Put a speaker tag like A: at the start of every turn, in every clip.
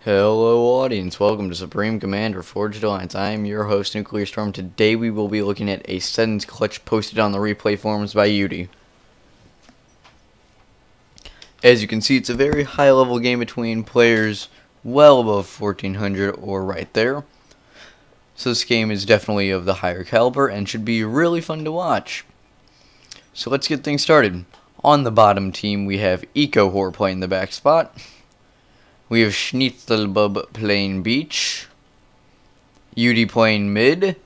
A: Hello audience, welcome to Supreme Commander Forged Alliance. I am your host, NuclearStorm. Today we will be looking at a SETONS clutch posted on the replay forums by Yudi. As you can see, it's a very high level game between players well above 1400 or right there. So this game is definitely of the higher caliber and should be really fun to watch. So let's get things started. On the bottom team we have EcoHor playing the back spot. We have Schnitzelbub playing beach, Yudi playing mid,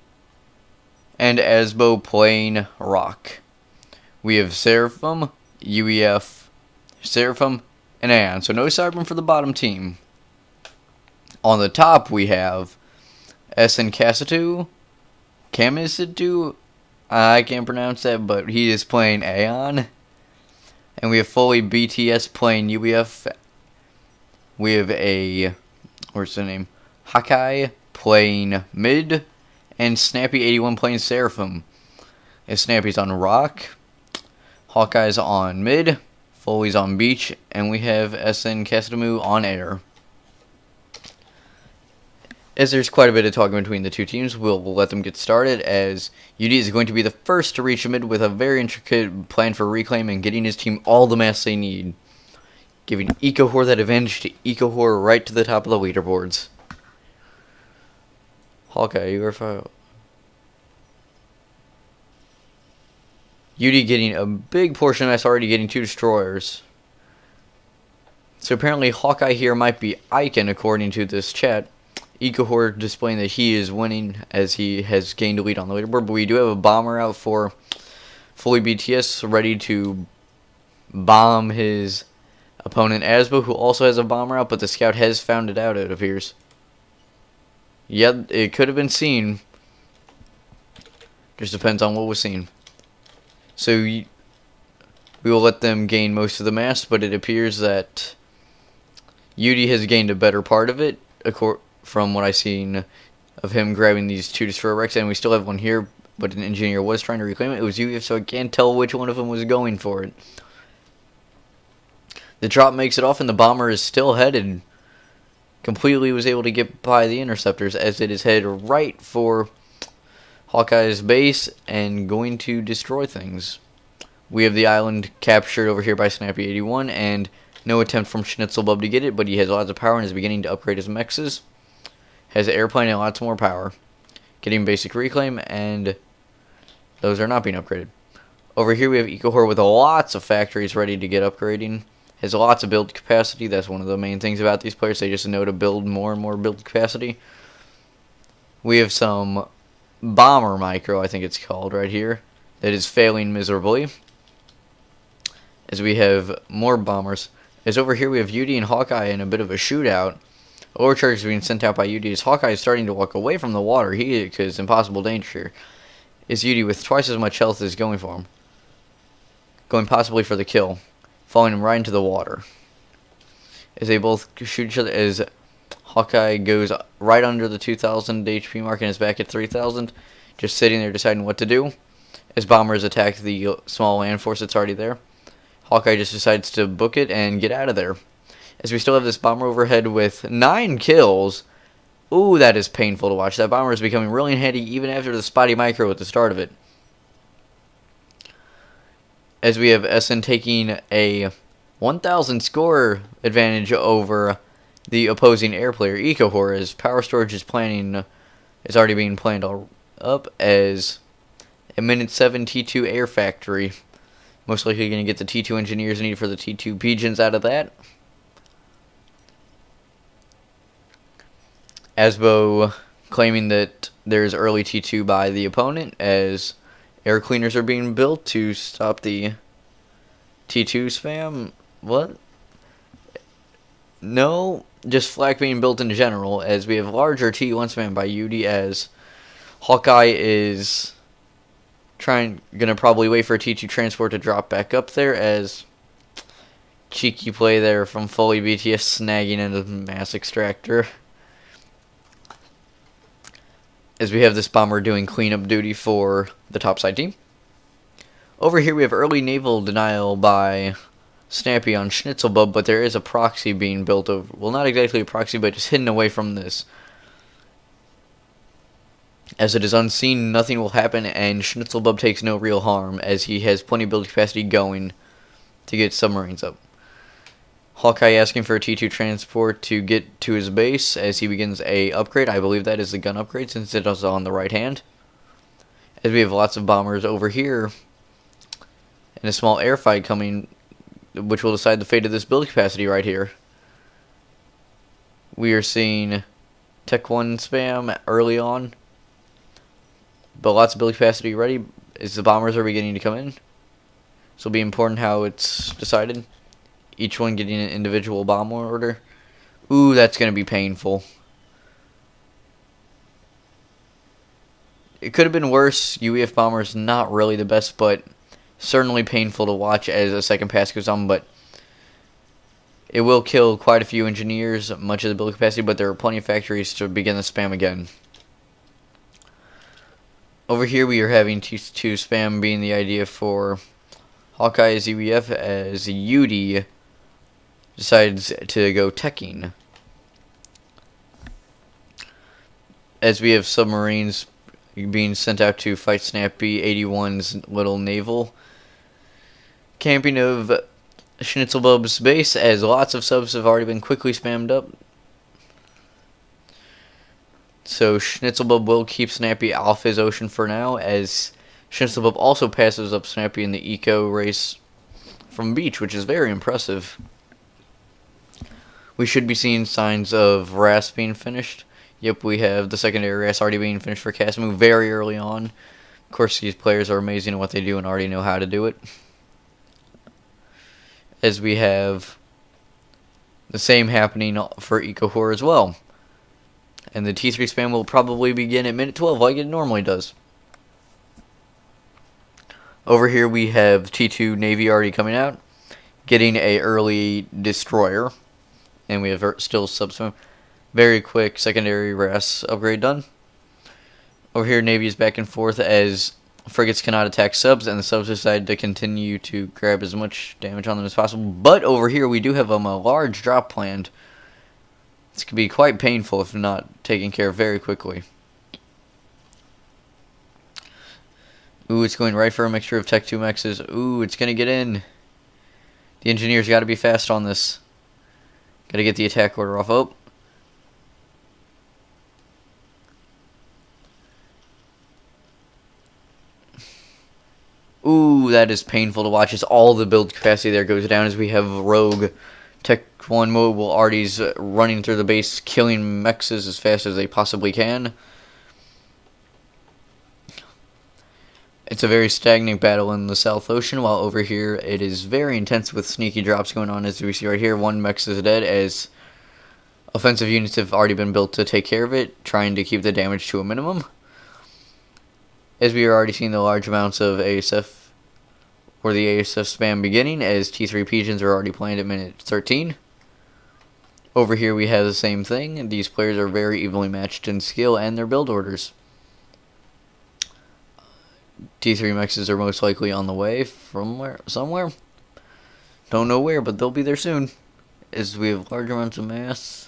A: and Asbo playing rock. We have Seraphim, UEF, Seraphim, and Aeon. So no Cybern for the bottom team. On the top we have SN Kasitu, Kamisitu, I can't pronounce that, but he is playing Aeon. And we have Foley BTS playing UEF. We have what's the name? Hakai playing mid, and Snappy81 playing Seraphim. As Snappy's on rock, Hawkeye's on mid, Foley's on beach, and we have SN Kasimu on air. As there's quite a bit of talking between the two teams, we'll let them get started, as UD is going to be the first to reach mid with a very intricate plan for reclaim and getting his team all the mass they need, giving EcoHor that advantage to EcoHor right to the top of the leaderboards. Hawkeye, you are fine. UD getting a big portion of us, already getting 2 destroyers. So apparently Hawkeye here might be Icon according to this chat. EcoHor displaying that he is winning as he has gained a lead on the leaderboard, but we do have a bomber out for Fully BTS ready to bomb his opponent Asbo, who also has a bomber out, but the scout has found it out, it appears. Yeah, it could have been seen. Just depends on what was seen. So we will let them gain most of the mass, but it appears that UD has gained a better part of it, from what I've seen of him grabbing these 2 destroyer wrecks, and we still have one here, but an engineer was trying to reclaim it. It was UF, so I can't tell which one of them was going for it. The drop makes it off, and the bomber is still headed. Completely was able to get by the interceptors, as it is headed right for Hawkeye's base and going to destroy things. We have the island captured over here by Snappy81, and no attempt from Schnitzelbub to get it, but he has lots of power and is beginning to upgrade his mexes. Has an airplane and lots more power. Getting basic reclaim, and those are not being upgraded. Over here we have EcoHor with lots of factories ready to get upgrading. Has lots of build capacity. That's one of the main things about these players. They just know to build more and more build capacity. We have some bomber micro, I think it's called, right here, that is failing miserably. As we have more bombers. As over here we have UD and Hawkeye in a bit of a shootout. Overcharge is being sent out by UD as Hawkeye is starting to walk away from the water. He is impossible danger here. Is UD with twice as much health as going for him. Going possibly for the kill. Falling him right into the water. As they both shoot each other, as Hawkeye goes right under the 2,000 HP mark and is back at 3,000. Just sitting there deciding what to do. As bombers attack the small land force that's already there. Hawkeye just decides to book it and get out of there. As we still have this bomber overhead with 9 kills. Ooh, that is painful to watch. That bomber is becoming really handy even after the spotty micro at the start of it. As we have SN taking a 1,000 score advantage over the opposing air player EcoHor, as power storage is already being planned up as a minute 7 T2 air factory. Most likely going to get the T2 engineers needed for the T2 pigeons out of that. Asbo claiming that there's early T2 by the opponent, as air cleaners are being built to stop the T2 spam. What? No, just flak being built in general, as we have larger T1 spam by UD, as Hawkeye is gonna probably wait for a T2 transport to drop back up there, as cheeky play there from Foley BTS snagging in a mass extractor. As we have this bomber doing cleanup duty for the topside team. Over here we have early naval denial by Snappy on Schnitzelbub, but there is a proxy being built over. Well, not exactly a proxy, but just hidden away from this. As it is unseen, nothing will happen, and Schnitzelbub takes no real harm, as he has plenty of build capacity going to get submarines up. Hawkeye asking for a T2 transport to get to his base as he begins a upgrade. I believe that is the gun upgrade, since it is on the right hand. As we have lots of bombers over here, and a small air fight coming, which will decide the fate of this build capacity right here. We are seeing Tech 1 spam early on, but lots of build capacity ready as the bombers are beginning to come in. So it'll be important how it's decided. Each one getting an individual bomb order. Ooh, that's going to be painful. It could have been worse. UEF bombers not really the best, but certainly painful to watch as a second pass goes on, but it will kill quite a few engineers, much of the build capacity, but there are plenty of factories to begin the spam again. Over here we are having T2 spam being the idea for Hawkeye's UEF as UD decides to go teching. As we have submarines being sent out to fight Snappy 81's little naval camping of Schnitzelbub's base, as lots of subs have already been quickly spammed up. So Schnitzelbub will keep Snappy off his ocean for now, as Schnitzelbub also passes up Snappy in the eco race from beach, which is very impressive. We should be seeing signs of RAS being finished. Yep, we have the secondary RAS already being finished for Casimir very early on. Of course, these players are amazing at what they do and already know how to do it. As we have the same happening for EcoHor as well. And the T3 spam will probably begin at minute 12 like it normally does. Over here we have T2 Navy already coming out, getting a early destroyer. And we have still subspam. Very quick secondary RAS upgrade done. Over here Navy is back and forth as frigates cannot attack subs, and the subs decide to continue to grab as much damage on them as possible. But over here we do have a large drop planned. This could be quite painful if not taken care of very quickly. Ooh, it's going right for a mixture of Tech 2 mexes. Ooh, it's going to get in. The engineers got to be fast on this. Got to get the attack order off. Oh. Ooh, that is painful to watch as all the build capacity there goes down as we have Rogue Tech 1 Mobile Arties running through the base, killing mexes as fast as they possibly can. It's a very stagnant battle in the South Ocean, while over here it is very intense with sneaky drops going on, as we see right here. One mex is dead as offensive units have already been built to take care of it, trying to keep the damage to a minimum. As we are already seeing the large amounts of ASF, or the ASF spam beginning, as T3 Pigeons are already planned at minute 13. Over here we have the same thing. These players are very evenly matched in skill and their build orders. T3 mexes are most likely on the way from somewhere. Don't know where, but they'll be there soon. As we have large amounts of mass.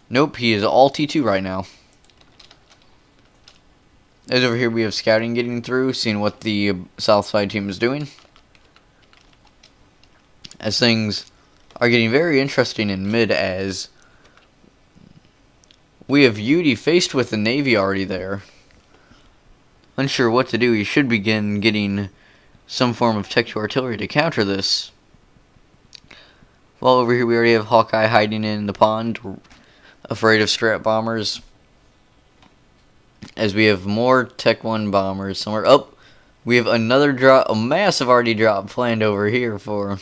A: Nope, he is all T2 right now. As over here we have scouting getting through, seeing what the south side team is doing. As things are getting very interesting in mid, as we have Yudi faced with the Navy already there. Unsure what to do, he should begin getting some form of Tech 2 artillery to counter this. While over here we already have Hawkeye hiding in the pond, afraid of strat bombers. As we have more Tech 1 bombers somewhere. Oh, we have another drop, a massive already drop planned over here for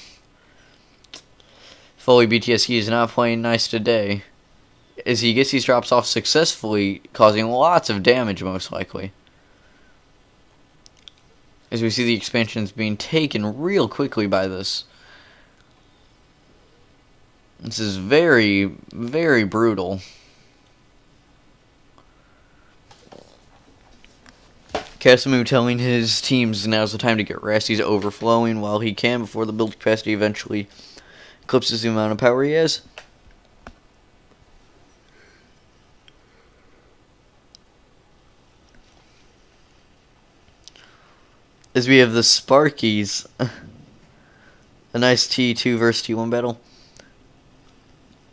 A: Foley. BTSE is not playing nice today, as he gets these drops off successfully, causing lots of damage most likely. As we see the expansions being taken real quickly by this. This is very, very brutal. Casimir telling his teams now's the time to get Rasty's overflowing while he can before the build capacity eventually eclipses the amount of power he has. As we have the Sparkies, a nice T2 versus T1 battle.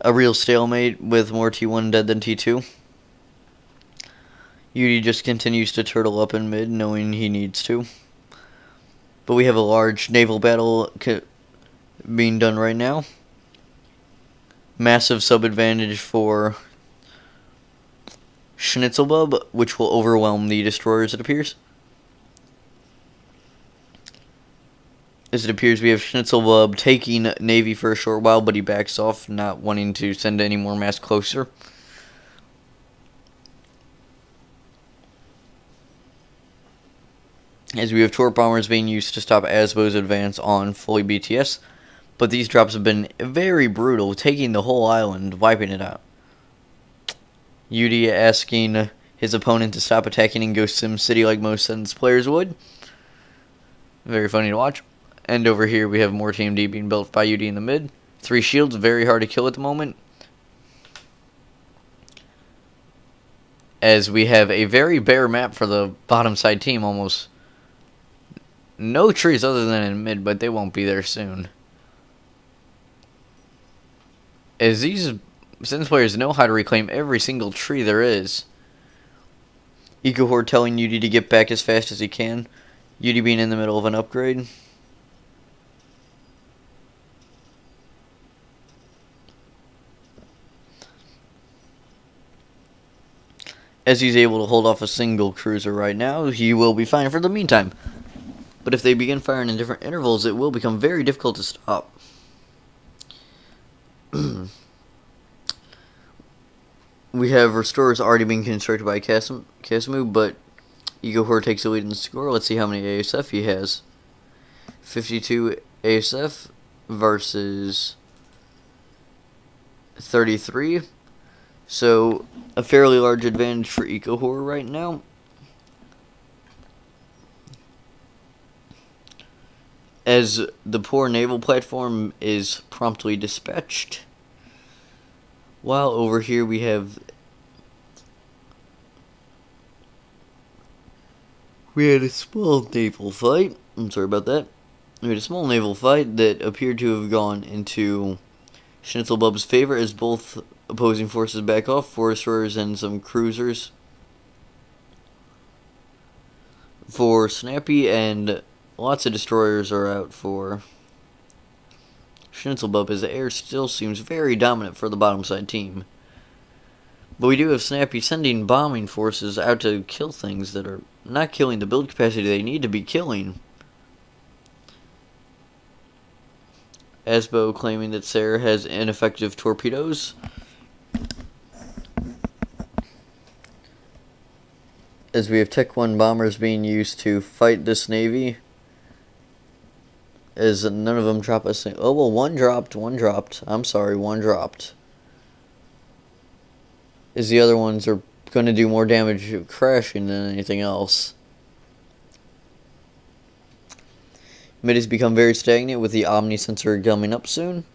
A: A real stalemate with more T1 dead than T2. Yudi just continues to turtle up in mid, knowing he needs to. But we have a large naval battle being done right now. Massive sub-advantage for Schnitzelbub, which will overwhelm the destroyers, it appears. As it appears, we have Schnitzelbub taking Navy for a short while, but he backs off, not wanting to send any more mass closer. As we have torp bombers being used to stop Asbo's advance on fully BTS, but these drops have been very brutal, taking the whole island, wiping it out. Yudi asking his opponent to stop attacking and go Sim City like most SETONS players would. Very funny to watch. And over here we have more TMD being built by Yudi in the mid. 3 shields, very hard to kill at the moment. As we have a very bare map for the bottom side team, almost no trees other than in mid, but they won't be there soon. As these SETONS players know how to reclaim every single tree there is. EcoHorde telling Yudi to get back as fast as he can. Yudi being in the middle of an upgrade. As he's able to hold off a single cruiser right now, he will be fine for the meantime. But if they begin firing in different intervals, it will become very difficult to stop. We have restorers already being constructed by Casimir, but EcoHorde takes the lead in the score. Let's see how many ASF he has. 52 ASF versus 33. So, a fairly large advantage for EcoHorde right now. As the poor naval platform is promptly dispatched. While over here we have... We had a small naval fight. I'm sorry about that. We had a small naval fight that appeared to have gone into Schnitzelbub's favor as both opposing forces back off, 4 destroyers and some cruisers for Snappy, and lots of destroyers are out for Schnitzelbub, as the air still seems very dominant for the bottom side team. But we do have Snappy sending bombing forces out to kill things that are not killing the build capacity they need to be killing. Asbo claiming that Sarah has ineffective torpedoes. As we have Tech 1 bombers being used to fight this Navy. As none of them drop a single... Oh, well, one dropped. I'm sorry, one dropped. As the other ones are going to do more damage crashing than anything else. Mid has become very stagnant with the Omni sensor coming up soon.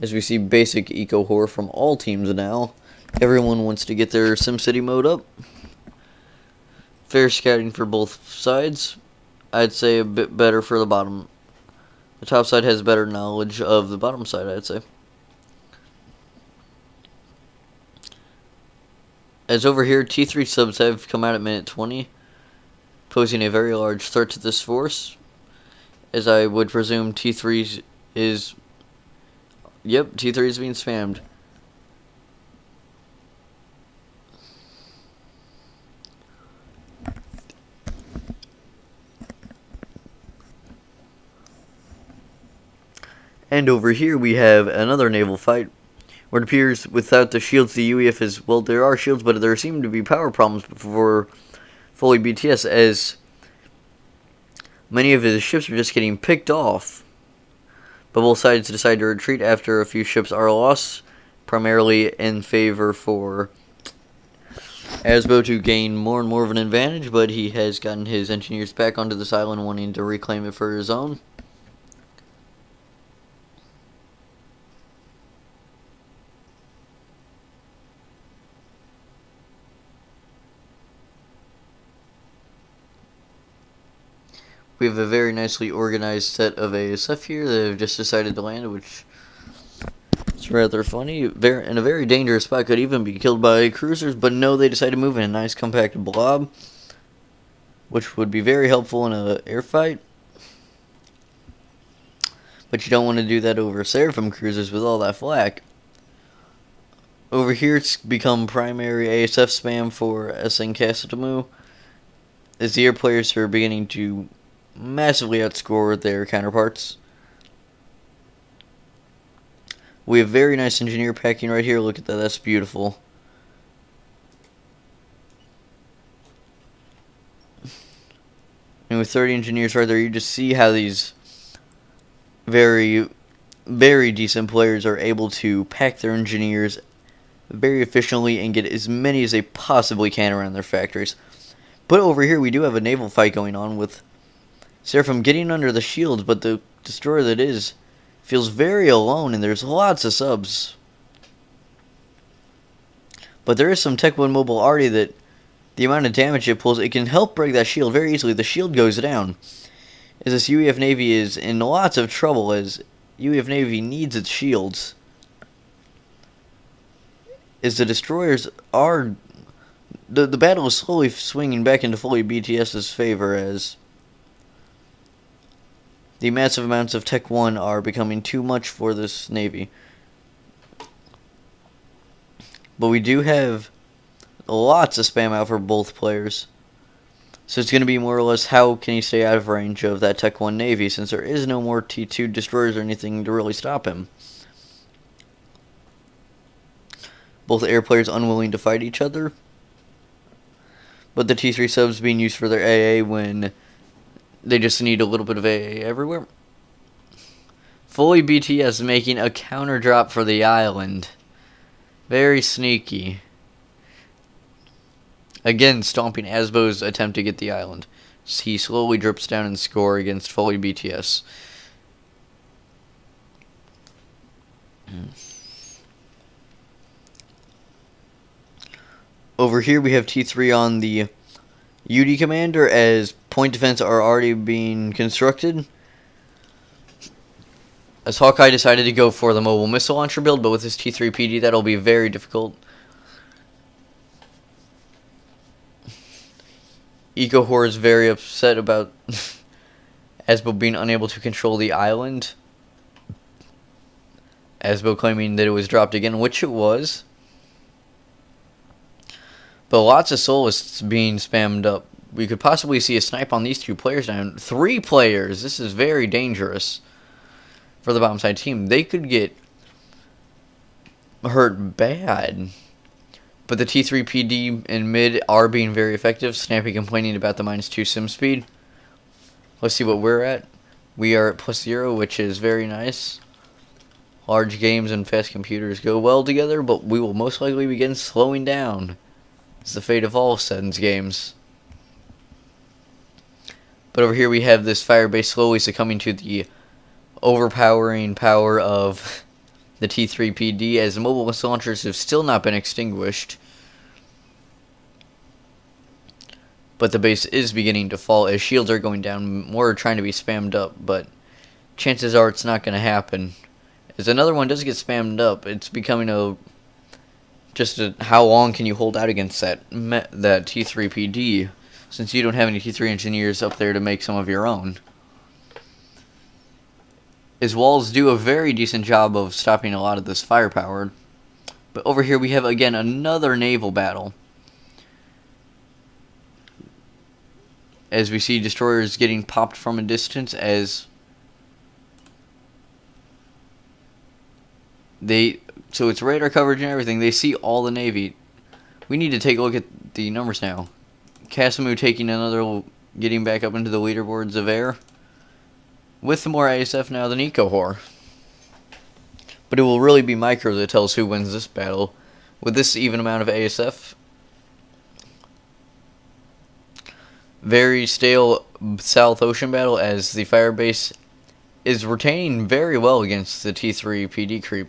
A: As we see basic eco-horror from all teams now. Everyone wants to get their SimCity mode up. Fair scouting for both sides. I'd say a bit better for the bottom. The top side has better knowledge of the bottom side, I'd say. As over here, T3 subs have come out at minute 20, posing a very large threat to this force. As I would presume T3 is... Yep, T3 is being spammed. And over here we have another naval fight, where it appears without the shields the UEF is... Well, there are shields, but there seem to be power problems for fully BTS, as many of his ships are just getting picked off. But both sides decide to retreat after a few ships are lost, primarily in favor for Asbo to gain more and more of an advantage, but he has gotten his engineers back onto this island, wanting to reclaim it for his own. We have a very nicely organized set of ASF here that have just decided to land, which is rather funny. In a very dangerous spot, could even be killed by cruisers, but no, they decided to move in a nice compact blob, which would be very helpful in an air fight. But you don't want to do that over Seraphim cruisers with all that flak. Over here, it's become primary ASF spam for SN Castletamu, as the air players are beginning to massively outscore their counterparts. We have very nice engineer packing right here. Look at that, that's beautiful. And with 30 engineers right there, you just see how these very, very decent players are able to pack their engineers very efficiently and get as many as they possibly can around their factories. But over here, we do have a naval fight going on with Seraphim getting under the shields, but the destroyer that is feels very alone, and there's lots of subs. But there is some Tech 1 mobile already that the amount of damage it pulls, it can help break that shield very easily. The shield goes down, as this UEF Navy is in lots of trouble, as UEF Navy needs its shields. As the destroyers are... The battle is slowly swinging back into fully BTS's favor, as the massive amounts of Tech 1 are becoming too much for this Navy. But we do have lots of spam out for both players. So it's going to be more or less how can he stay out of range of that Tech 1 Navy, since there is no more T2 destroyers or anything to really stop him. Both air players unwilling to fight each other. But the T3 subs being used for their AA when they just need a little bit of AA everywhere. Fully BTS making a counter drop for the island. Very sneaky. Again, stomping Asbo's attempt to get the island. He slowly drips down and score against fully BTS. Over here we have T3 on the UD commander, as point defense are already being constructed. As Hawkeye decided to go for the mobile missile launcher build, but with his T3 PD that'll be very difficult. EcoHor is very upset about Asbo being unable to control the island. Asbo claiming that it was dropped again, which it was. But lots of soloists being spammed up. We could possibly see a snipe on these two players now. 3 players! This is very dangerous for the bottom side team. They could get hurt bad. But the T3 PD and mid are being very effective. Snappy complaining about the -2 sim speed. Let's see what we're at. We are at +0, which is very nice. Large games and fast computers go well together, but we will most likely begin slowing down. It's the fate of all SETONS games. But over here we have this firebase slowly succumbing to the overpowering power of the T3 PD, as the mobile missile launchers have still not been extinguished. But the base is beginning to fall as shields are going down. More are trying to be spammed up, but chances are it's not going to happen. As another one does get spammed up, it's becoming how long can you hold out against that T3 PD, since you don't have any T3 engineers up there to make some of your own. His walls do a very decent job of stopping a lot of this firepower. But over here we have again another naval battle, as we see destroyers getting popped from a distance, as so it's radar coverage and everything. They see all the Navy. We need to take a look at the numbers now. Casamu taking another, getting back up into the leaderboards of air, with more ASF now than EcoHor. But it will really be Micro that tells who wins this battle. With this even amount of ASF, very stale South Ocean battle, as the firebase is retaining very well against the T3 PD creep.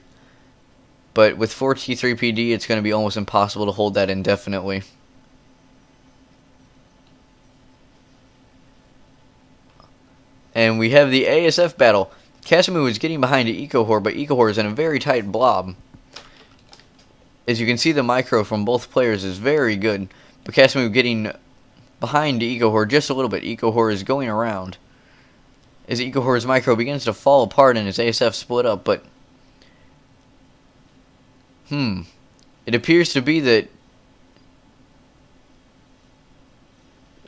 A: But with 4 T3 PD, it's going to be almost impossible to hold that indefinitely. And we have the ASF battle. Casimir is getting behind Ecohor, but Ecohor is in a very tight blob. As you can see, the micro from both players is very good, but Casimir getting behind Ecohor just a little bit. Ecohor is going around as Ecohor's micro begins to fall apart and his ASF split up, but it appears to be that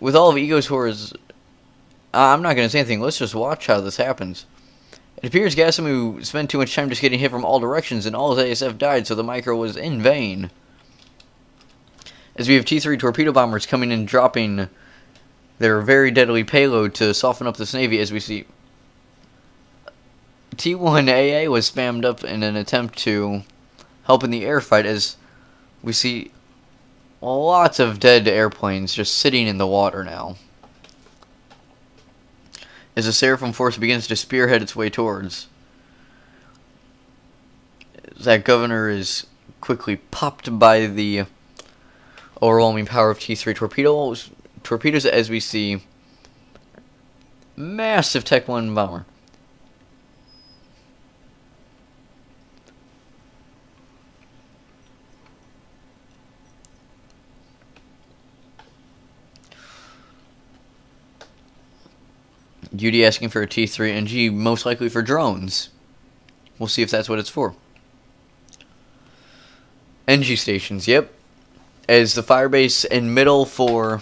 A: with all of Ecohor's, I'm not going to say anything. Let's just watch how this happens. It appears Gasimu spent too much time just getting hit from all directions, and all his ASF died, so the micro was in vain. As we have T3 torpedo bombers coming in, dropping their very deadly payload to soften up this Navy, as we see T1 AA was spammed up in an attempt to help in the air fight, as we see lots of dead airplanes just sitting in the water now, as the Seraphim force begins to spearhead its way towards. That governor is quickly popped by the overwhelming power of T3 torpedoes, as we see massive Tech 1 bomber. UD asking for a T3 NG, most likely for drones. We'll see if that's what it's for. NG stations, yep. As the firebase in middle for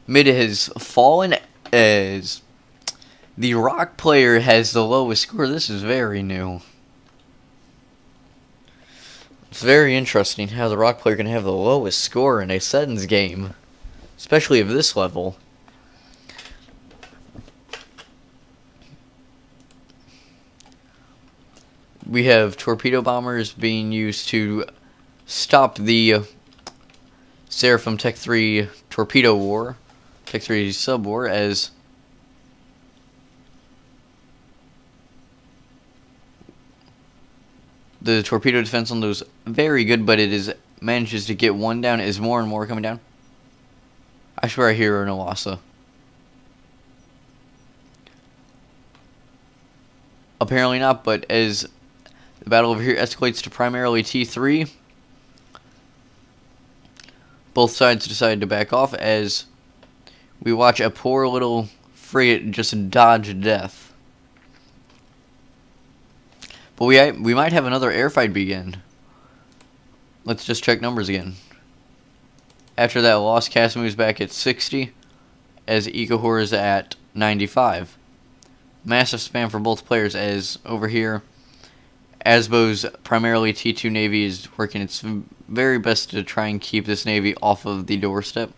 A: mid has fallen, as the rock player has the lowest score. This is very new. It's very interesting how the rock player can have the lowest score in a SETONS game, especially of this level. We have torpedo bombers being used to stop the Seraphim Tech 3 torpedo war, Tech 3 sub war, as the torpedo defense on those very good, but it manages to get one down. Is more and more coming down. I swear I hear an Awasa. Apparently not, but as the battle over here escalates to primarily T3, both sides decide to back off as we watch a poor little frigate just dodge death. But we might have another airfight begin. Let's just check numbers again. After that loss, Casimir is back at 60, as Ecohor is at 95. Massive spam for both players, as over here Asbo's primarily T2 Navy is working its very best to try and keep this Navy off of the doorstep,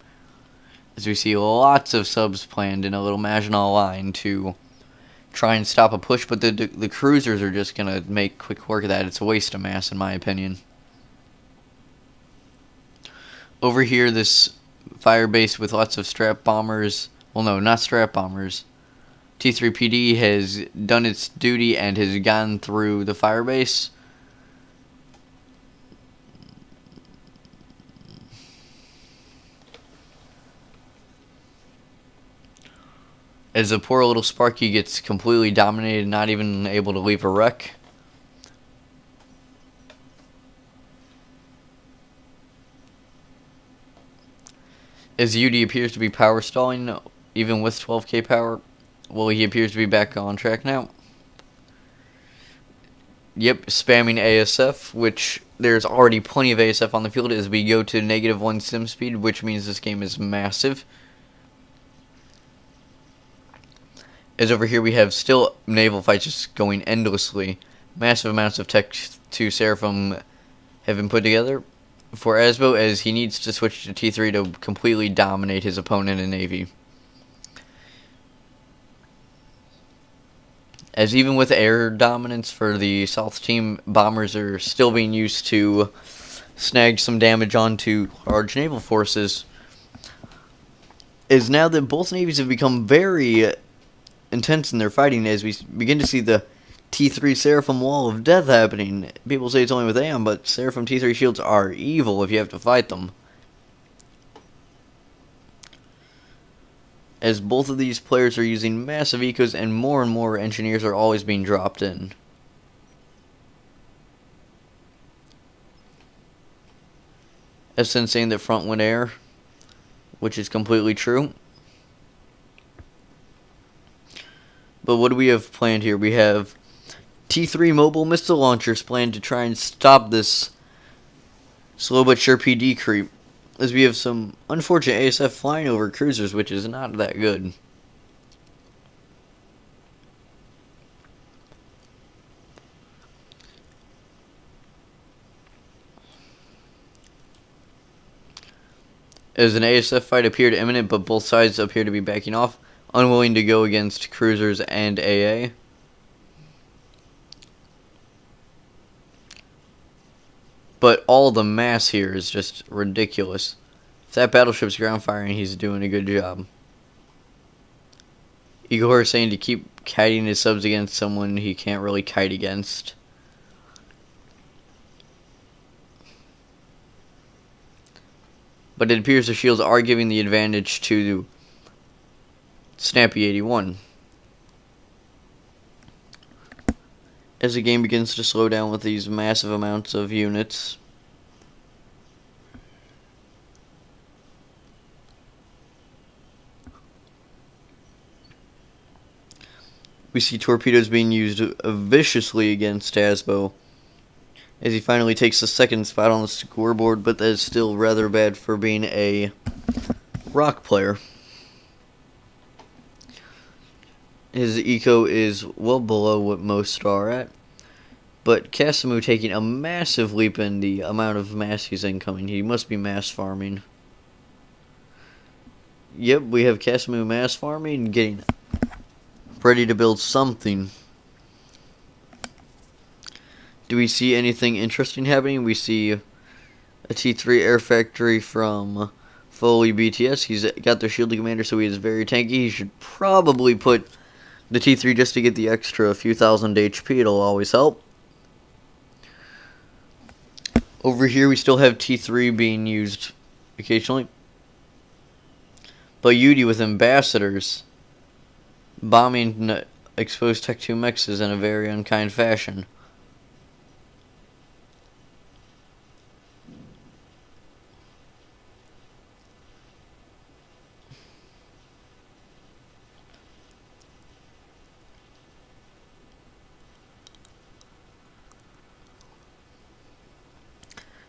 A: as we see lots of subs planned in a little Maginot line to try and stop a push, but the cruisers are just going to make quick work of that. It's a waste of mass, in my opinion. Over here, this firebase with lots of strap bombers, well no, not strap bombers, T3PD has done its duty and has gone through the firebase. As the poor little Sparky gets completely dominated, not even able to leave a wreck. As UD appears to be power stalling, even with 12k power. Well, he appears to be back on track now. Yep, spamming ASF, which there's already plenty of ASF on the field as we go to -1 sim speed, which means this game is massive. As over here we have still naval fights just going endlessly. Massive amounts of Tech 2 Seraphim have been put together for Asbo, as he needs to switch to T3 to completely dominate his opponent in Navy. As even with air dominance for the South team, bombers are still being used to snag some damage onto large naval forces. is now that both navies have become very intense in their fighting, as we begin to see the T3 Seraphim Wall of Death happening. People say it's only with AM, but Seraphim T3 shields are evil if you have to fight them. As both of these players are using massive ecos, and more engineers are always being dropped in. SN saying that front went air, which is completely true. But what do we have planned here? We have T3 mobile missile launchers planned to try and stop this slow but sure PD creep, as we have some unfortunate ASF flying over cruisers, which is not that good. As an ASF fight appeared imminent, but both sides appear to be backing off, unwilling to go against cruisers and AA. But all the mass here is just ridiculous. If that battleship's ground firing, he's doing a good job. Igor is saying to keep kiting his subs against someone he can't really kite against. But it appears the shields are giving the advantage to Snappy 81. As the game begins to slow down with these massive amounts of units. We see torpedoes being used viciously against Asbo, as he finally takes the second spot on the scoreboard, but that is still rather bad for being a rock player. His eco is well below what most are at, but Casimir taking a massive leap in the amount of mass he's incoming. He must be mass farming. Yep, we have Casimir mass farming, getting ready to build something. Do we see anything interesting happening? We see a T3 air factory from Foley BTS. He's got their shielding commander, so he is very tanky. He should probably put the T3 just to get the extra few thousand HP. It'll always help. Over here we still have T3 being used occasionally. But Yudi with ambassadors bombing exposed Tech 2 mexes in a very unkind fashion.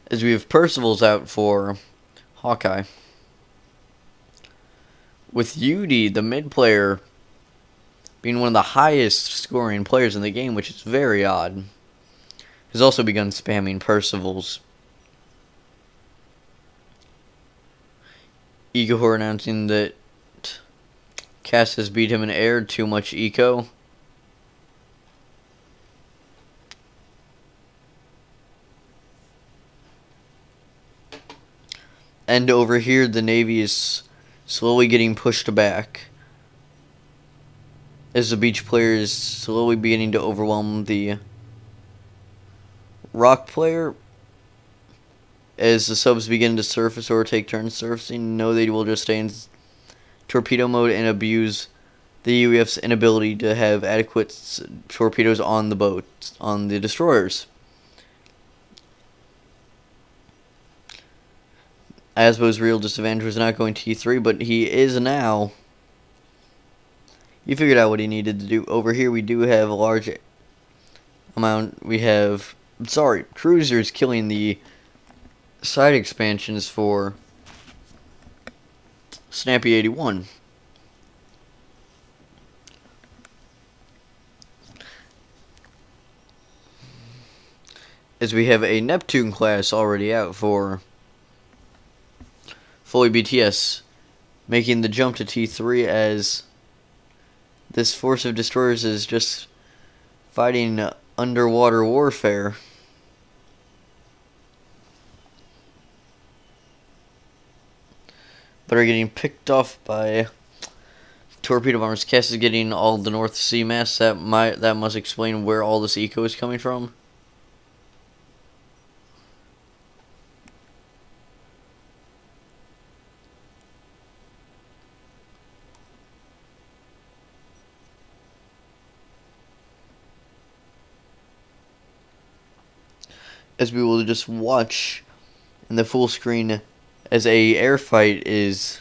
A: As we have Percival's out for Hawkeye. With Yudi, the mid player, being one of the highest scoring players in the game, which is very odd, has also begun spamming Percival's. Igor announcing that Cass has beat him in air, too much eco. And over here, the Navy is slowly getting pushed back, as the beach player is slowly beginning to overwhelm the rock player. As the subs begin to surface or take turns surfacing, no, they will just stay in torpedo mode and abuse the UEF's inability to have adequate torpedoes on the boats, on the destroyers. Asbo's real disadvantage was not going T3, but he is now. He figured out what he needed to do. Over here we do have a large amount. We have, cruisers killing the side expansions for Snappy 81. As we have a Neptune class already out for Foley BTS, making the jump to T3, as this force of destroyers is just fighting underwater warfare. but are getting picked off by torpedo bombers. Cass is getting all the North Sea mass. That must explain where all this eco is coming from. As we will just watch in the full screen as a air fight is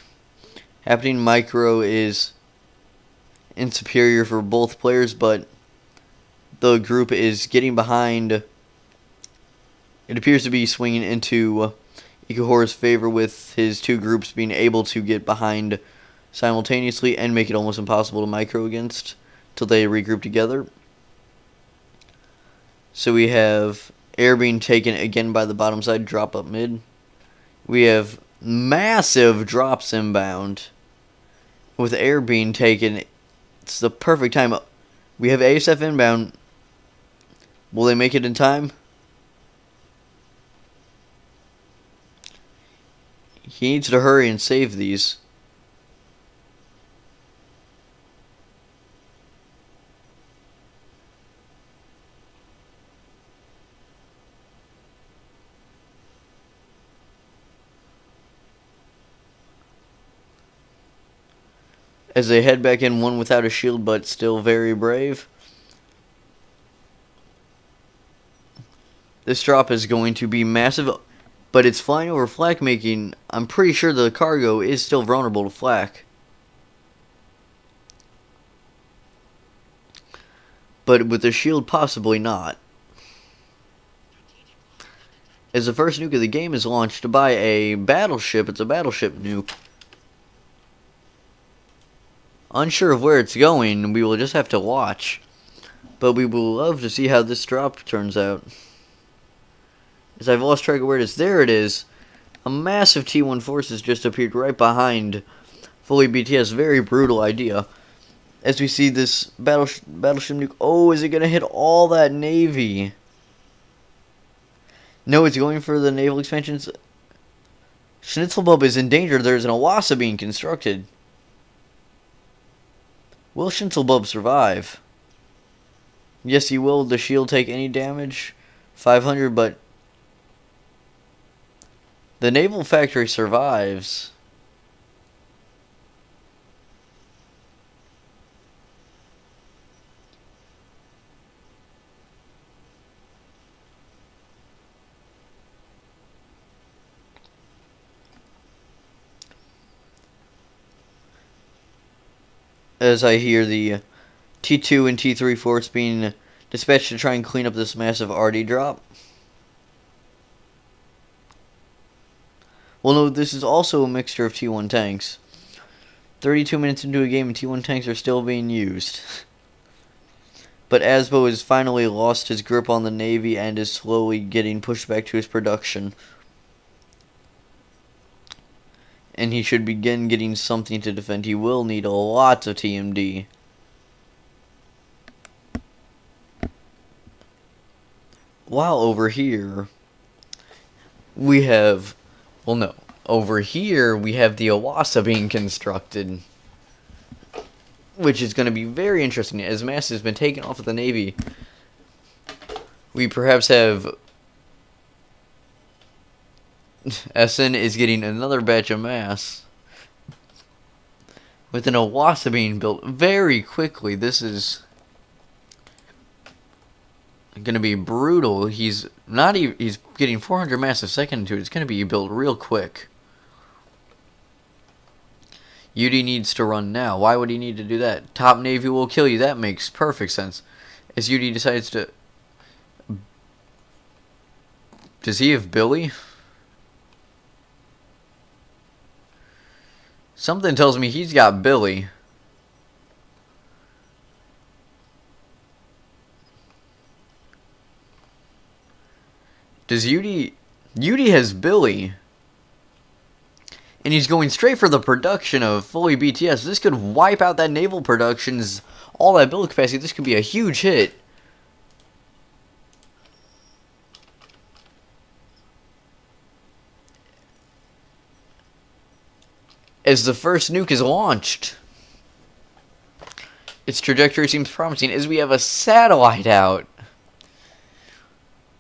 A: happening. Micro is insuperior for both players, but the group is getting behind. It appears to be swinging into Ikuhora's favor, with his two groups being able to get behind simultaneously and make it almost impossible to micro against till they regroup together. So we have air being taken again by the bottom side, drop up mid. We have massive drops inbound. With air being taken, it's the perfect time. We have ASF inbound. Will they make it in time? He needs to hurry and save these. As they head back in, one without a shield, but still very brave. This drop is going to be massive, but it's flying over flak, making... I'm pretty sure the cargo is still vulnerable to flak. But with the shield, possibly not. As the first nuke of the game is launched by a battleship, it's a battleship nuke. Unsure of where it's going, we will just have to watch. But we will love to see how this drop turns out. As I've lost track of where it is. There it is. A massive T1 force has just appeared right behind fully BTS. Very brutal idea. As we see this battleship nuke. Oh, is it going to hit all that navy? No, it's going for the naval expansions. Schnitzelbub is in danger. There's an Awasa being constructed. Will Schnitzelbub survive? Yes, he will. The shield take any damage? 500, but the naval factory survives. As I hear the T2 and T3 force being dispatched to try and clean up this massive RD drop. Well, no, this is also a mixture of T1 tanks. 32 minutes into a game and T1 tanks are still being used. But Asbo has finally lost his grip on the Navy and is slowly getting pushed back to his production. And he should begin getting something to defend. He will need a lot of TMD. While over here, we have... Well, no. Over here, we have the Awasa being constructed. Which is going to be very interesting. As mass has been taken off of the Navy, we perhaps have... SN is getting another batch of mass. With an Awasa being built very quickly. This is going to be brutal. He's getting 400 mass a second into it. It's going to be built real quick. UD needs to run now. Why would he need to do that? Top Navy will kill you. That makes perfect sense. As UD decides to... Does he have Billy? Something tells me he's got Billy. Does UD... UD has Billy. And he's going straight for the production of fully BTS. This could wipe out that naval production's... all that build capacity. This could be a huge hit. as the first nuke is launched. Its trajectory seems promising as we have a satellite out.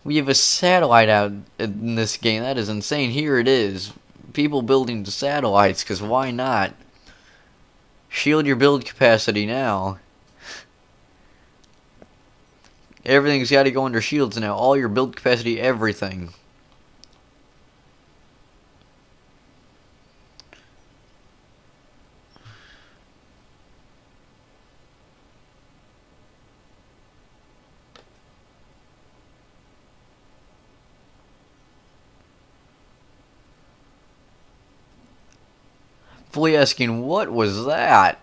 A: We have a satellite out in this game. That is insane. Here it is. People building satellites, because why not? Shield your build capacity now. Everything's got to go under shields now. All your build capacity, everything. Fully asking, what was that?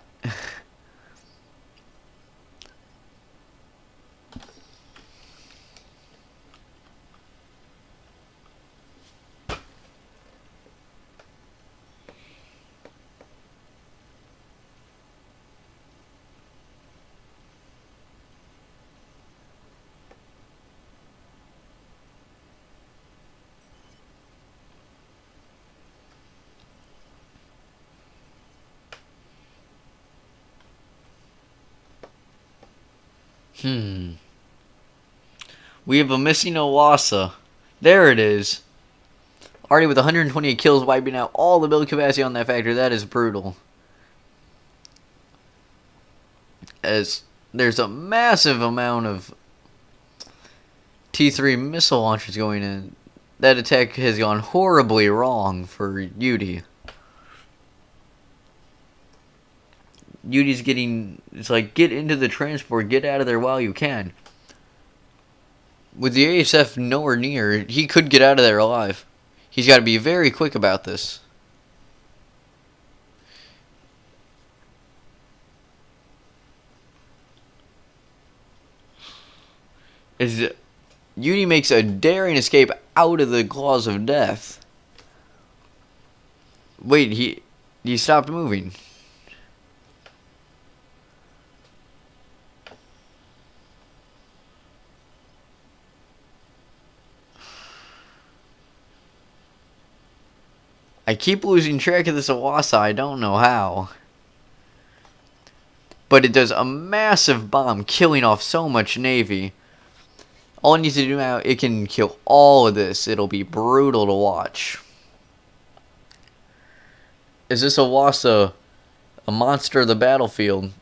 A: We have a missing Owasso. There it is. Already with 128 kills, wiping out all the build capacity on that factory. That is brutal. As there's a massive amount of T3 missile launchers going in. That attack has gone horribly wrong for Yudi. Yudi's getting... It's like, get into the transport. Get out of there while you can. With the ASF nowhere near, he could get out of there alive. He's got to be very quick about this. Yudi makes a daring escape out of the claws of death. Wait, he stopped moving. I keep losing track of this Owasso. I don't know how. But it does a massive bomb, killing off so much Navy. All it needs to do now, it can kill all of this. It'll be brutal to watch. Is this Owasso a monster of the battlefield?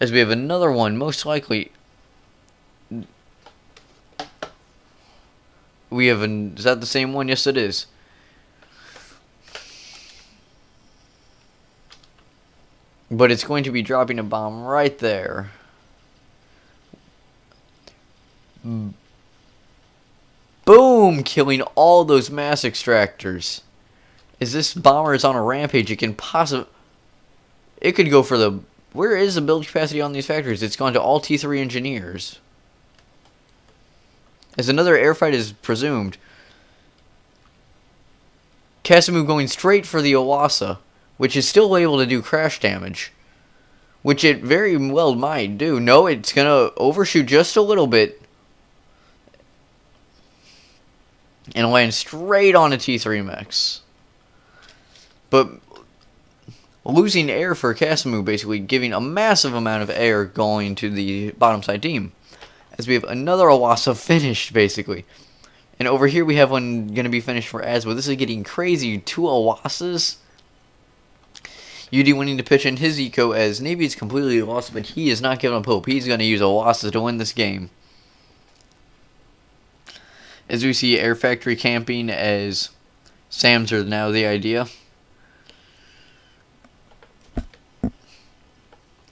A: As we have another one, most likely... We have an... Is that the same one? Yes, it is. But it's going to be dropping a bomb right there. Boom! Killing all those mass extractors. As this bomber is on a rampage, it can possibly... It could go for the... Where is the build capacity on these factories? It's gone to all T3 engineers. As another airfight is presumed. Casimir going straight for the Owasso, which is still able to do crash damage. Which it very well might do. No, it's going to overshoot just a little bit. And land straight on a T3 mechs. But losing air for Casimir, basically giving a massive amount of air going to the bottom side team. As we have another Owasso finished, basically. And over here we have one going to be finished for Asbo. This is getting crazy. 2 Owassos. UD winning to pitch in his eco as Navy is completely lost, but he is not giving up hope. He's going to use Owassos to win this game. As we see Air Factory camping as SAMs are now the idea.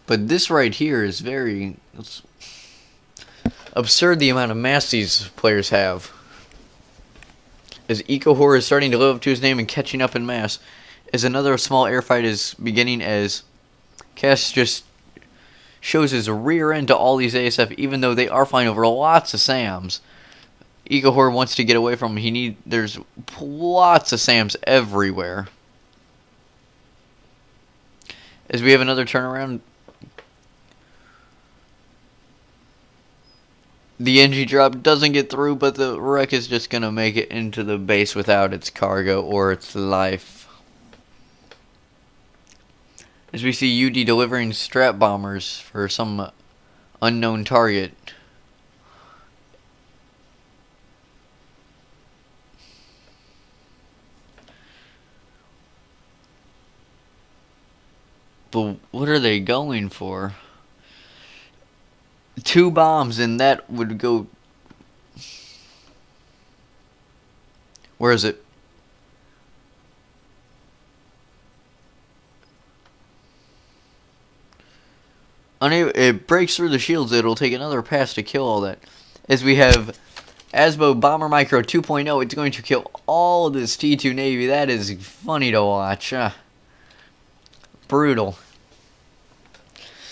A: But this right here is very... It's absurd the amount of mass these players have. As Eco Horror is starting to live up to his name and catching up in mass. As another small airfight is beginning as Cass just shows his rear end to all these ASF, even though they are flying over lots of SAMs. Eco Horror wants to get away from him. There's lots of SAMs everywhere. As we have another turnaround. The NG drop doesn't get through, but the wreck is just going to make it into the base without its cargo or its life. As we see UD delivering strap bombers for some unknown target. But what are they going for? 2 bombs and that would go... Where is it? It breaks through the shields. It'll take another pass to kill all that. As we have ASBO Bomber Micro 2.0, it's going to kill all of this T2 Navy. That is funny to watch. Brutal.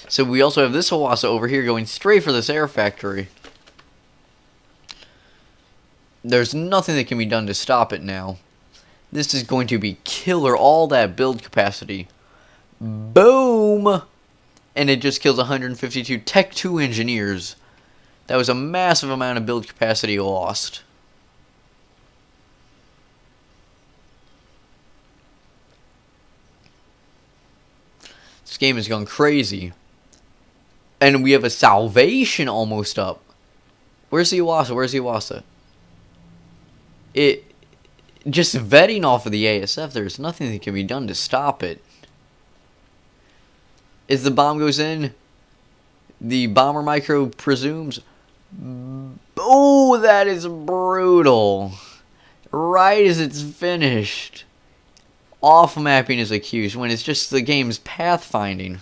A: So we also have this Hawassa over here going straight for this air factory. There's nothing that can be done to stop it now. This is going to be killer. All that build capacity. Boom! And it just kills 152 Tech 2 engineers. That was a massive amount of build capacity lost. This game has gone crazy. And we have a salvation almost up. Where's the Hawassa? Where's the Hawassa? It just vetting off of the ASF, there's nothing that can be done to stop it. As the bomb goes in, the Bomber Micro presumes. Oh, that is brutal. Right as it's finished. Off mapping is accused when it's just the game's pathfinding.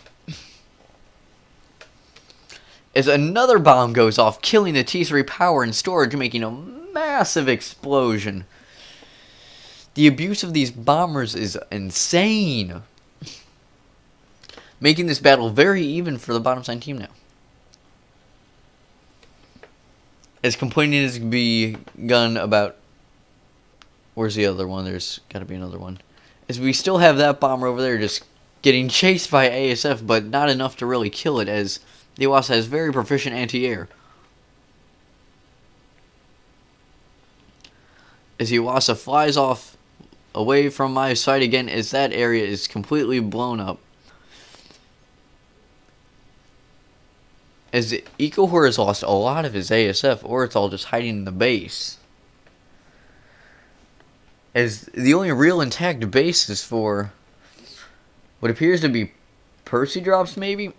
A: As another bomb goes off, killing the T3 power and storage, making a massive explosion. The abuse of these bombers is insane. Making this battle very even for the bottom side team now. As complaining has begun about... Where's the other one? There's got to be another one. As we still have that bomber over there just getting chased by ASF, but not enough to really kill it, as the Hawassa has very proficient anti-air. As the Hawassa flies off away from my sight again, as that area is completely blown up. As EcoHor has lost a lot of his ASF, or it's all just hiding in the base. As the only real intact base is for what appears to be Percy drops, maybe?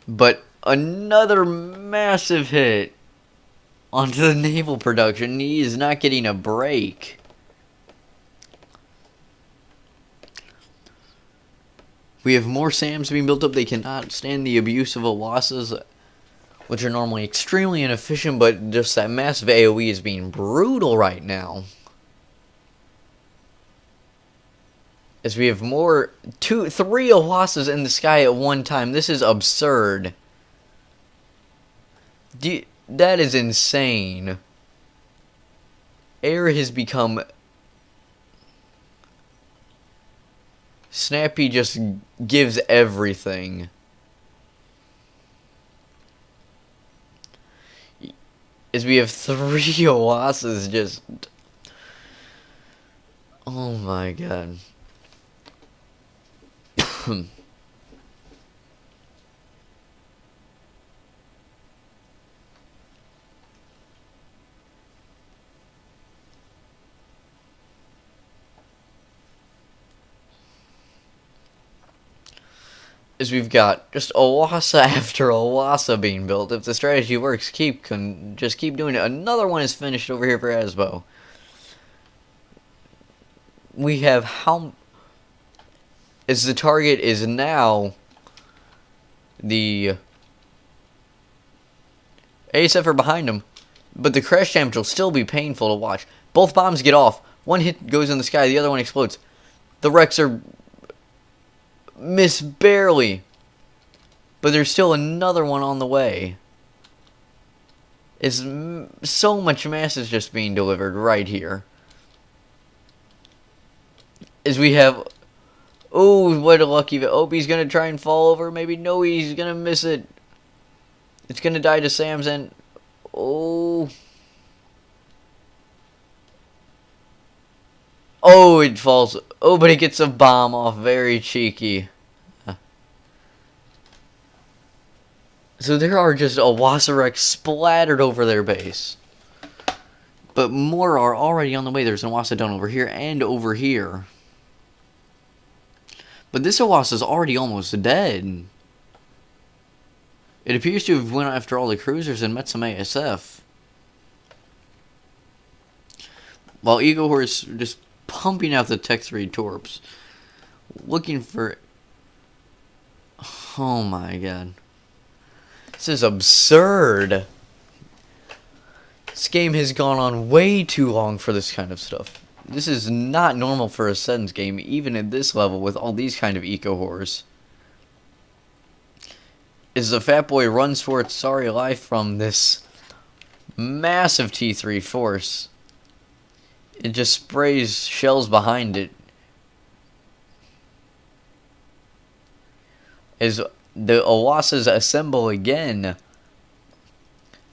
A: But another massive hit onto the naval production. He is not getting a break. We have more SAMs being built up. They cannot stand the abuse of Hawassas, which are normally extremely inefficient, but just that massive AoE is being brutal right now. As we have three Hawassas in the sky at one time. This is absurd. That is insane. Air has become... Snappy just gives everything. As we have three Hawassas just... Oh my god. Is we've got just Hawassa after Hawassa being built. If the strategy works, just keep doing it. Another one is finished over here for ASBO. We have as the target is now the ASF are behind him, but the crash damage will still be painful to watch. Both bombs get off. One hit goes in the sky, the other one explodes. The wrecks are miss barely, but there's still another one on the way. So much mass is just being delivered right here. As we have... Oh, what a lucky... Oh, he's going to try and fall over. Maybe no, he's going to miss it. It's gonna die to Sam's and... Oh... Oh, it falls. Oh, but it gets a bomb off. Very cheeky. So there are just Owasareks splattered over their base. But more are already on the way. There's an Owasadon over here and over here. But this Owasa's already almost dead. It appears to have went after all the cruisers and met some ASF. While Eagle Horse just pumping out the Tech 3 torps. Looking for... Oh my god. This is absurd. This game has gone on way too long for this kind of stuff. This is not normal for a SETONS game, even at this level with all these kind of eco-horrors. As the Fat Boy runs for its sorry life from this massive T3 force, it just sprays shells behind it. As the Owasas assemble again,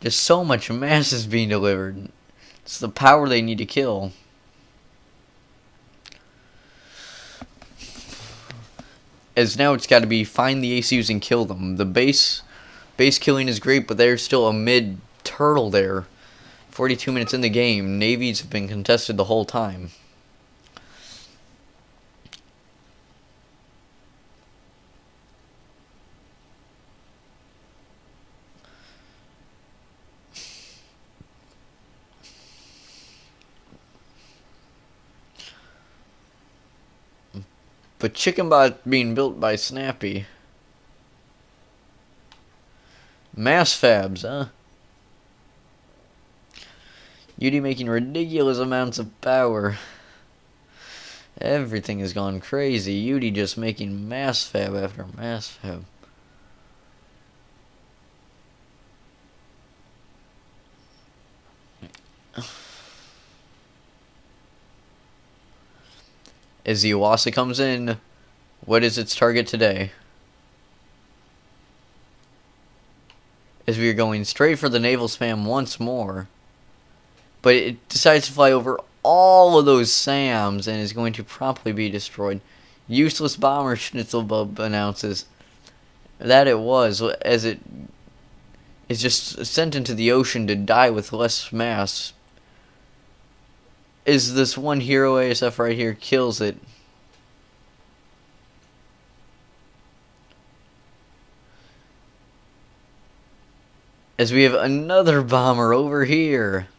A: just so much mass is being delivered. It's the power they need to kill. As now it's got to be find the ACUs and kill them. The base killing is great, but there's still a mid turtle there. 42 minutes in the game. Navies have been contested the whole time. But Chickenbot being built by Snappy. Mass fabs, huh? Yudi making ridiculous amounts of power. Everything has gone crazy. Yudi just making mass fab after mass fab. As the Owasa comes in, what is its target today? As we are going straight for the naval spam once more. But it decides to fly over all of those SAMs and is going to promptly be destroyed. Useless bomber, Schnitzelbub announces that it was, as it is just sent into the ocean to die with less mass. Is this one hero ASF right here kills it. As we have another bomber over here.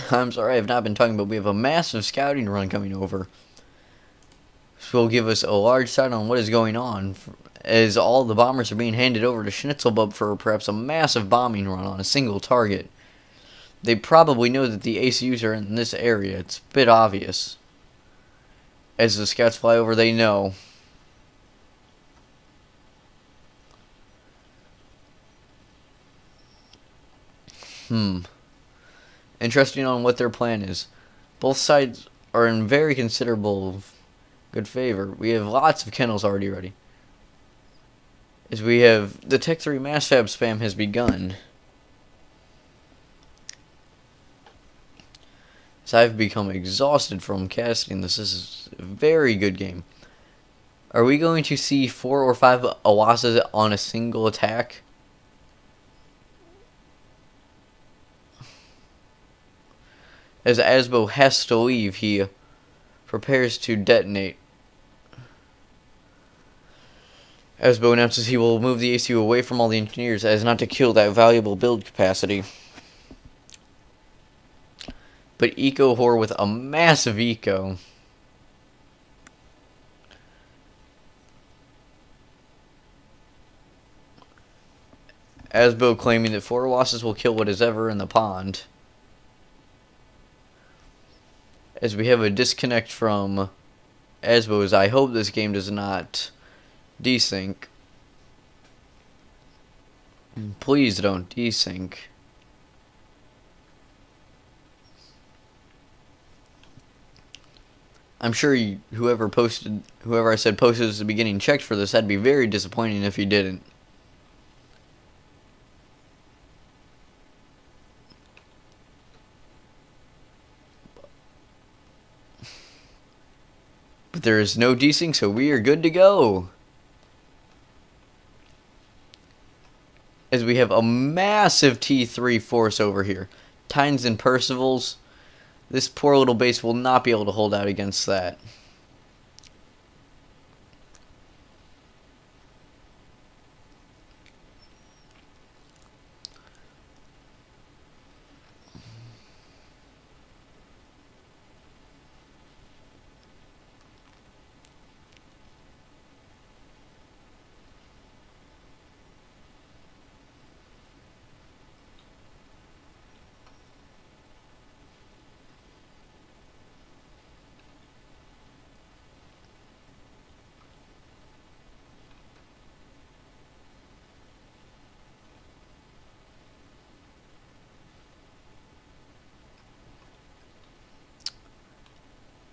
A: I'm sorry, I've not been talking, but we have a massive scouting run coming over. This will give us a large sight on what is going on, as all the bombers are being handed over to Schnitzelbub for perhaps a massive bombing run on a single target. They probably know that the ACUs are in this area. It's a bit obvious. As the scouts fly over, they know. Interesting on what their plan is. Both sides are in very considerable good favor. We have lots of kennels already ready. As we have the Tech 3 mass fab spam has begun. As I've become exhausted from casting this. This is a very good game. Are we going to see 4 or 5 Owasas on a single attack? As Asbo has to leave, he prepares to detonate. Asbo announces he will move the ACU away from all the engineers as not to kill that valuable build capacity. But Eco Horror with a massive eco. Asbo claiming that 4 losses will kill what is ever in the pond. As we have a disconnect from Asbo's, I hope this game does not desync. Please don't desync. I'm sure whoever I said posted at the beginning checked for this. That'd be very disappointing if he didn't. But there is no desync, so we are good to go. As we have a massive T3 force over here. Tynes and Percival's. This poor little base will not be able to hold out against that.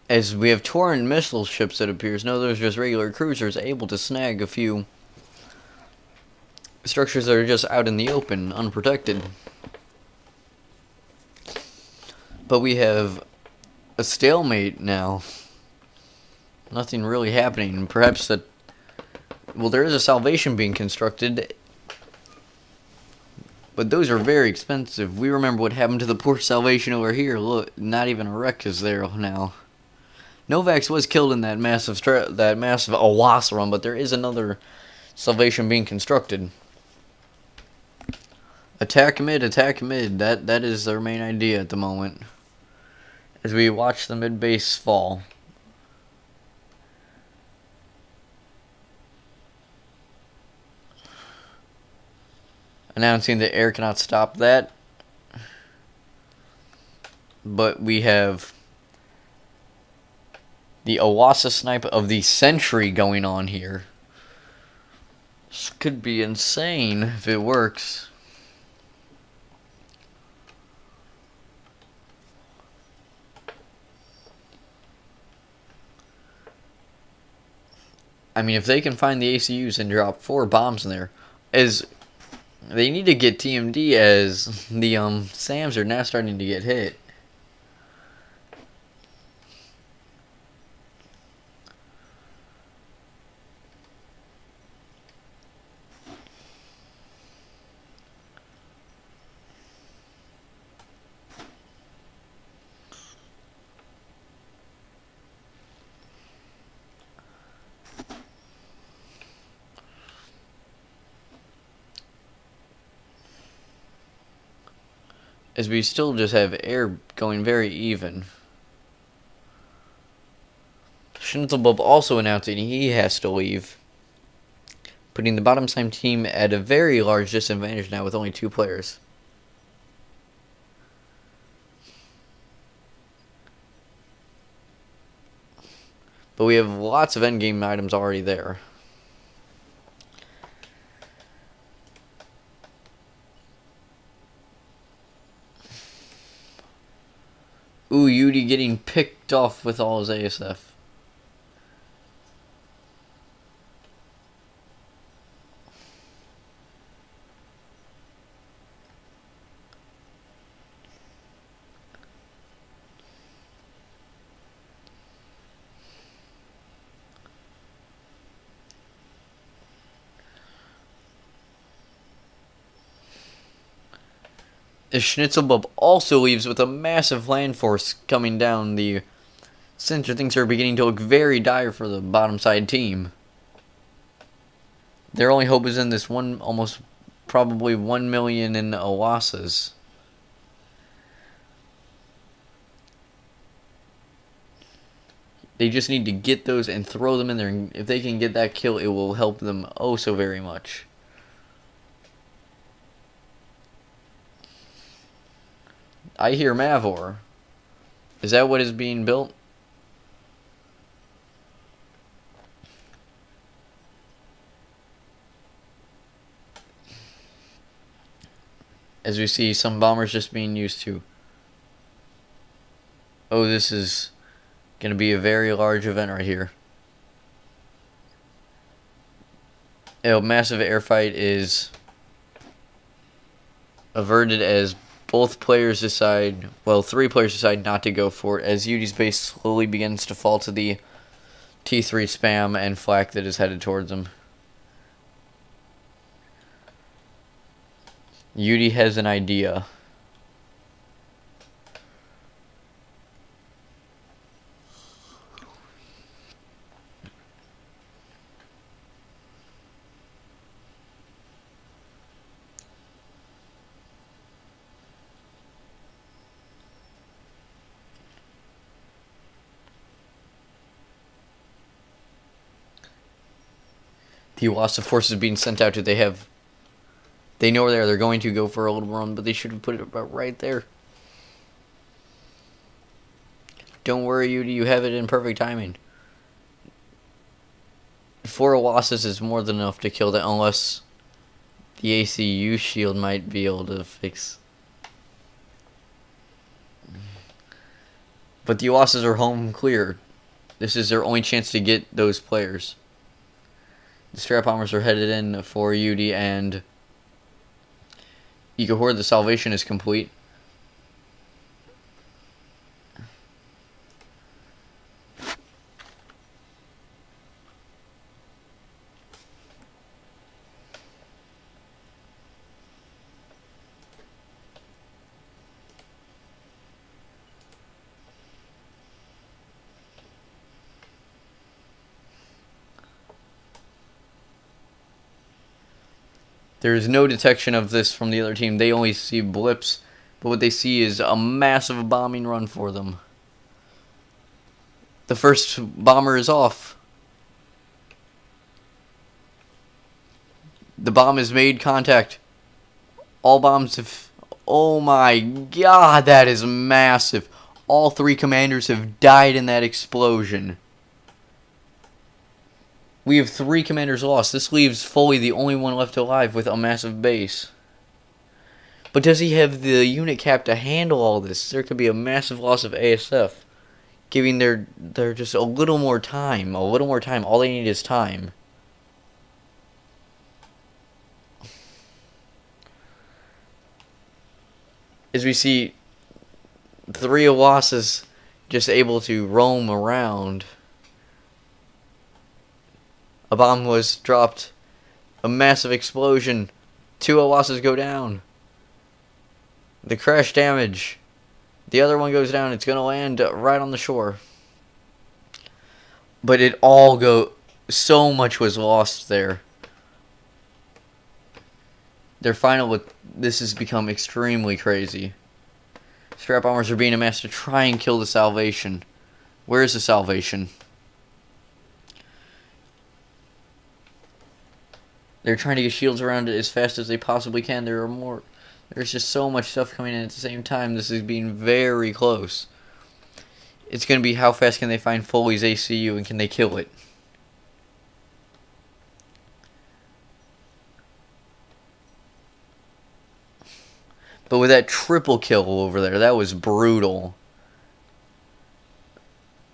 A: As we have Torrent missile ships, it appears. No, those are just regular cruisers able to snag a few structures that are just out in the open, unprotected. But we have a stalemate now. Nothing really happening. Perhaps that... Well, there is a salvation being constructed. But those are very expensive. We remember what happened to the poor salvation over here. Look, not even a wreck is there now. Novax was killed in that massive Awas run, but there is another salvation being constructed. Attack mid, attack mid. That is their main idea at the moment. As we watch the mid base fall. Announcing that air cannot stop that. But we have the Awasa snipe of the century going on here. This could be insane if it works. I mean, if they can find the ACUs and drop 4 bombs in there, as they need to get TMD, as the SAMs are now starting to get hit. As we still just have air going very even. Schnitzelbub also announcing he has to leave, putting the bottom side team at a very large disadvantage now with only 2 players. But we have lots of endgame items already there. Ooh, Yudi getting picked off with all his ASF. The Schnitzelbub also leaves with a massive land force coming down the center. Things are beginning to look very dire for the bottom side team. Their only hope is in this one, almost probably 1 million in Awasas. They just need to get those and throw them in there. And if they can get that kill, it will help them oh so very much. I hear Mavor. Is that what is being built? As we see some bombers just being used to. Oh, this is going to be a very large event right here. A massive airfight is averted as both players decide, well, 3 players decide not to go for it, as UD's base slowly begins to fall to the T3 spam and flak that is headed towards them. UD has an idea. The Wassa forces being sent out. They know where they are. They're going to go for a little run, but they should have put it about right there. Don't worry, UD, you have it in perfect timing. 4 Wassas is more than enough to kill that, unless the ACU shield might be able to fix. But the Wassas are home clear. This is their only chance to get those players. The strap bombers are headed in for UD, and Igor, the salvation is complete. There is no detection of this from the other team. They only see blips, but what they see is a massive bombing run for them. The first bomber is off. The bomb has made contact. All bombs have... Oh my god, that is massive. All 3 commanders have died in that explosion. We have 3 commanders lost. This leaves Foley the only one left alive with a massive base. But does he have the unit cap to handle all this? There could be a massive loss of ASF. Giving their just a little more time. A little more time. All they need is time. As we see 3 Wassas just able to roam around. A bomb was dropped. A massive explosion. 2 Wassas go down. The crash damage. The other one goes down. It's going to land right on the shore. But it all so much was lost there. Their final, this has become extremely crazy. Strap bombers are being amassed to try and kill the salvation. Where is the salvation? They're trying to get shields around it as fast as they possibly can. There's just so much stuff coming in at the same time. This is being very close. It's going to be how fast can they find Foley's ACU and can they kill it? But with that triple kill over there, that was brutal.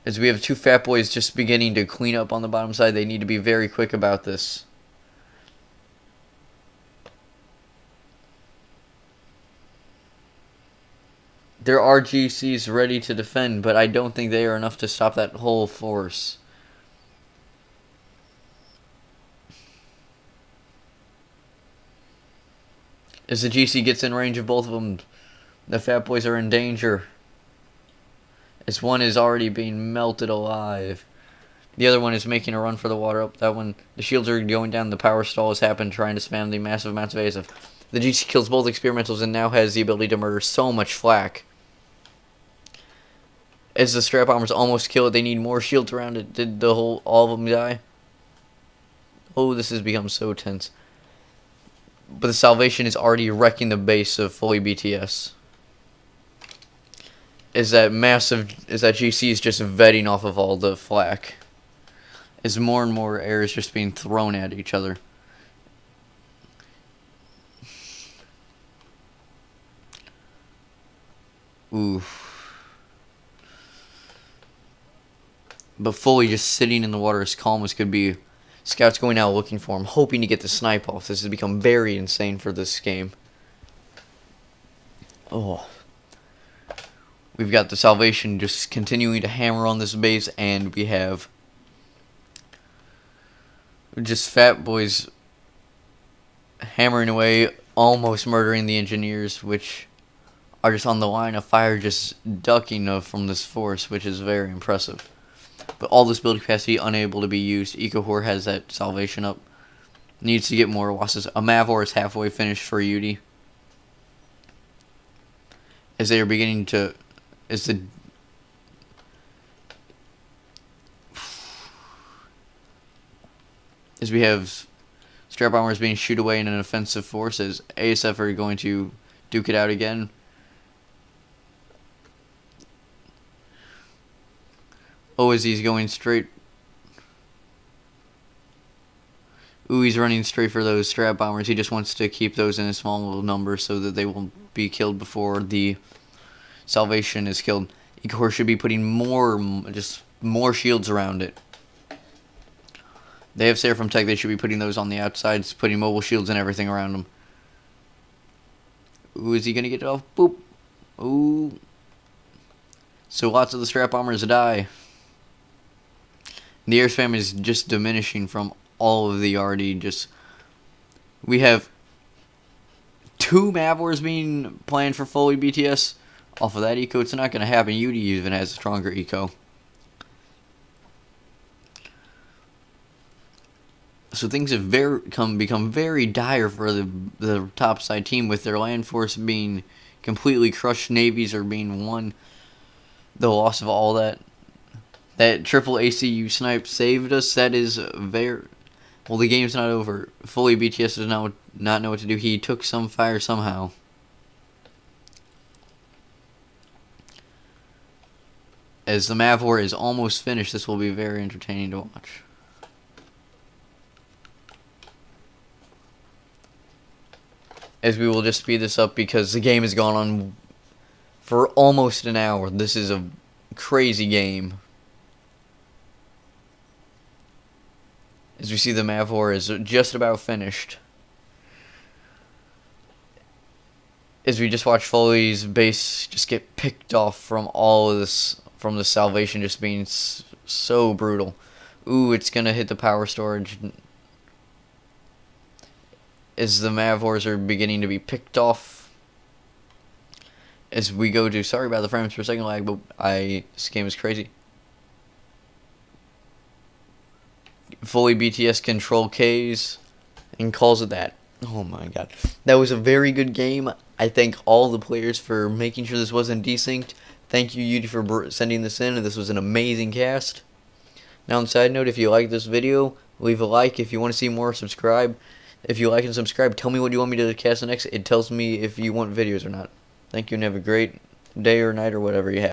A: As we have 2 fat boys just beginning to clean up on the bottom side, they need to be very quick about this. There are GCs ready to defend, but I don't think they are enough to stop that whole force. As the GC gets in range of both of them, the fat boys are in danger. As one is already being melted alive. The other one is making a run for the water. Up that one, the shields are going down. The power stall has happened, trying to spam the massive amounts of ASF. The GC kills both experimentals and now has the ability to murder so much flak. As the strap bombers almost kill it, they need more shields around it. Did all of them die? Oh, this has become so tense. But the salvation is already wrecking the base of Foley BTS. is that GC is just vetting off of all the flak. As more and more air is just being thrown at each other. Ooh. But fully just sitting in the water as calm as could be. Scouts going out looking for him, hoping to get the snipe off. This has become very insane for this game. Oh. We've got the Salvation just continuing to hammer on this base, and we have just fat boys hammering away, almost murdering the engineers, which are just on the line of fire, just ducking from this force, which is very impressive. But all this build capacity unable to be used. EcoHor has that Salvation up. Needs to get more losses. A Mavor is halfway finished for UD. As they are beginning to... As we have strap bombers being shooed away in an offensive force, as ASF are going to duke it out again. Oh, as he's going straight. Ooh, he's running straight for those strap bombers. He just wants to keep those in a small little number so that they will be killed before the Salvation is killed. EcoHor should be putting more shields around it. They have Seraphim Tech. They should be putting those on the outsides, putting mobile shields and everything around them. Ooh, is he going to get it off? Boop. Ooh. So lots of the strap bombers die. The air spam is just diminishing from all of the RD. We have 2 Mavors being planned for fully BTS. Off of that eco, it's not going to happen. UD even has a stronger eco. So things have become very dire for the topside team, with their land force being completely crushed. Navies are being won. The loss of all that. That triple ACU snipe saved us. That is very... Well, the game's not over. Fully BTS does not know what to do. He took some fire somehow. As the Mavor is almost finished, this will be very entertaining to watch. As we will just speed this up because the game has gone on for almost an hour. This is a crazy game. As we see, the Mavor is just about finished. As we just watch Foley's base just get picked off from all of this, from the Salvation just being so brutal. Ooh, it's going to hit the power storage. As the Mavors are beginning to be picked off. As we go to, sorry about the frames per second lag, but this game is crazy. Fully BTS control Ks and calls it that. Oh my god. That was a very good game. I thank all the players for making sure this wasn't desynced. Thank you, Yudi, for sending this in. This was an amazing cast. Now, on a side note, if you like this video, leave a like. If you want to see more, subscribe. If you like and subscribe, tell me what you want me to cast next. It tells me if you want videos or not. Thank you, and have a great day or night or whatever you have.